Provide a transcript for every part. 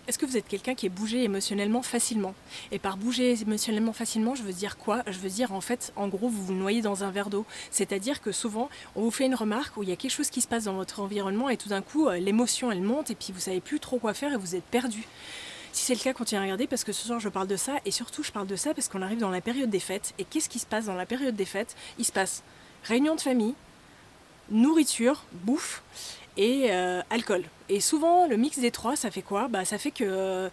Est-ce que vous êtes quelqu'un qui est bougé émotionnellement facilement? Et par bouger émotionnellement facilement, je veux dire quoi? Je veux dire en fait, en gros, vous vous noyez dans un verre d'eau. C'est-à-dire que souvent, on vous fait une remarque où il y a quelque chose qui se passe dans votre environnement et tout d'un coup, l'émotion elle monte et puis vous savez plus trop quoi faire et vous êtes perdu. Si c'est le cas, continuez à regarder parce que ce soir je parle de ça et surtout je parle de ça parce qu'on arrive dans la période des fêtes. Et qu'est-ce qui se passe dans la période des fêtes? Il se passe réunion de famille, nourriture, bouffe et alcool. Et souvent le mix des trois ça fait quoi? Ça fait que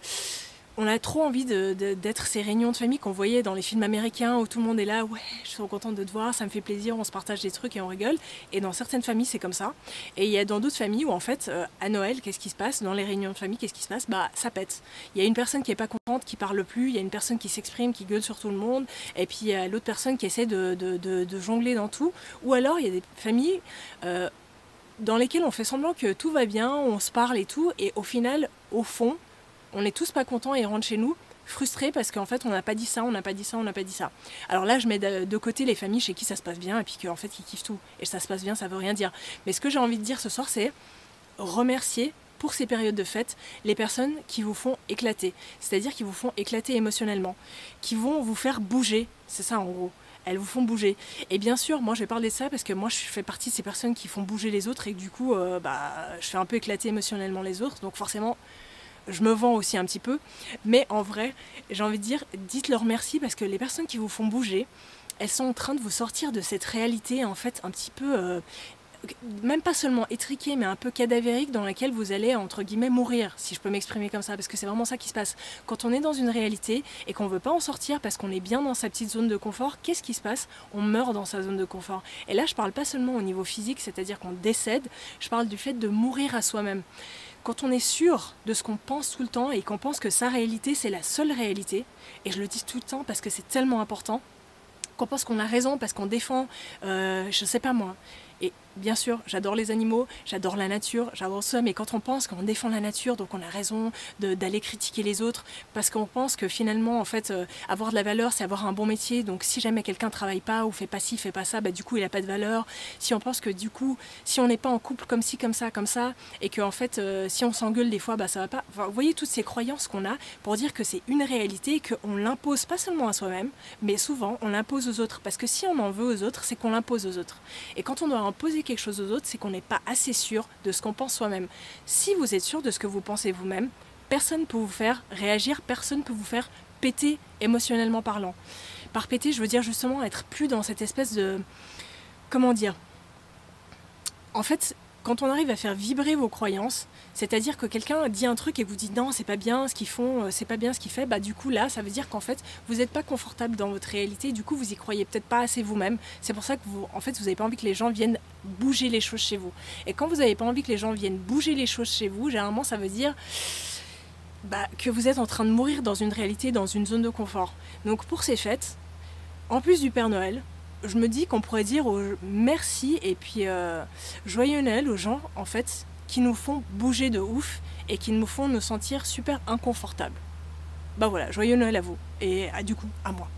on a trop envie d'être ces réunions de famille qu'on voyait dans les films américains où tout le monde est là, ouais, je suis contente de te voir, ça me fait plaisir, on se partage des trucs et on rigole. Et dans certaines familles, c'est comme ça. Et il y a dans d'autres familles où en fait, à Noël, qu'est-ce qui se passe? Dans les réunions de famille, qu'est-ce qui se passe? Ça pète. Il y a une personne qui est pas contente, qui parle plus, il y a une personne qui s'exprime, qui gueule sur tout le monde, et puis il y a l'autre personne qui essaie de jongler dans tout. Ou alors, il y a des familles dans lesquelles on fait semblant que tout va bien, on se parle et tout, et au final, au fond, on n'est tous pas contents et rentrent chez nous frustrés parce qu'en fait on n'a pas dit ça, on n'a pas dit ça, on n'a pas dit ça. Alors là je mets de côté les familles chez qui ça se passe bien et puis qu'en fait ils kiffent tout. Et ça se passe bien, ça veut rien dire. Mais ce que j'ai envie de dire ce soir c'est remercier pour ces périodes de fête les personnes qui vous font éclater. C'est-à-dire qui vous font éclater émotionnellement, qui vont vous faire bouger, c'est ça en gros. Elles vous font bouger. Et bien sûr, moi je vais parler de ça parce que moi je fais partie de ces personnes qui font bouger les autres et que du coup je fais un peu éclater émotionnellement les autres. Donc forcément je me vends aussi un petit peu, mais en vrai, j'ai envie de dire, dites-leur merci parce que les personnes qui vous font bouger, elles sont en train de vous sortir de cette réalité en fait un petit peu, même pas seulement étriquée, mais un peu cadavérique dans laquelle vous allez entre guillemets mourir, si je peux m'exprimer comme ça, parce que c'est vraiment ça qui se passe. Quand on est dans une réalité et qu'on veut pas en sortir parce qu'on est bien dans sa petite zone de confort, qu'est-ce qui se passe? On meurt dans sa zone de confort. Et là, je parle pas seulement au niveau physique, c'est-à-dire qu'on décède, je parle du fait de mourir à soi-même. Quand on est sûr de ce qu'on pense tout le temps et qu'on pense que sa réalité c'est la seule réalité, et je le dis tout le temps parce que c'est tellement important, qu'on pense qu'on a raison parce qu'on défend, je sais pas moi. Et bien sûr, j'adore les animaux, j'adore la nature, j'adore ça, mais quand on pense qu'on défend la nature, donc on a raison d'aller critiquer les autres, parce qu'on pense que finalement, en fait, avoir de la valeur, c'est avoir un bon métier, donc si jamais quelqu'un travaille pas ou fait pas ci, fait pas ça, du coup, il a pas de valeur. Si on pense que du coup, si on n'est pas en couple comme ci, comme ça, et que en fait, si on s'engueule des fois, ça va pas. Enfin, vous voyez toutes ces croyances qu'on a pour dire que c'est une réalité, qu'on l'impose pas seulement à soi-même, mais souvent, on l'impose aux autres, parce que si on en veut aux autres, c'est qu'on l'impose aux autres. Et quand on doit imposer quelque chose aux autres, c'est qu'on n'est pas assez sûr de ce qu'on pense soi-même. Si vous êtes sûr de ce que vous pensez vous-même, personne ne peut vous faire réagir, personne ne peut vous faire péter émotionnellement parlant. Par péter, je veux dire justement être plus dans cette espèce de... Comment dire? En fait, quand on arrive à faire vibrer vos croyances, c'est-à-dire que quelqu'un dit un truc et vous dit non, c'est pas bien ce qu'ils font, c'est pas bien ce qu'il fait, du coup là, ça veut dire qu'en fait, vous n'êtes pas confortable dans votre réalité, du coup vous y croyez peut-être pas assez vous-même. C'est pour ça que vous n'avez pas envie que les gens viennent bouger les choses chez vous. Et quand vous n'avez pas envie que les gens viennent bouger les choses chez vous, généralement ça veut dire que vous êtes en train de mourir dans une réalité, dans une zone de confort. Donc pour ces fêtes, en plus du Père Noël, je me dis qu'on pourrait dire merci et puis joyeux Noël aux gens en fait qui nous font bouger de ouf et qui nous font nous sentir super inconfortables. Voilà, joyeux Noël à vous et du coup à moi.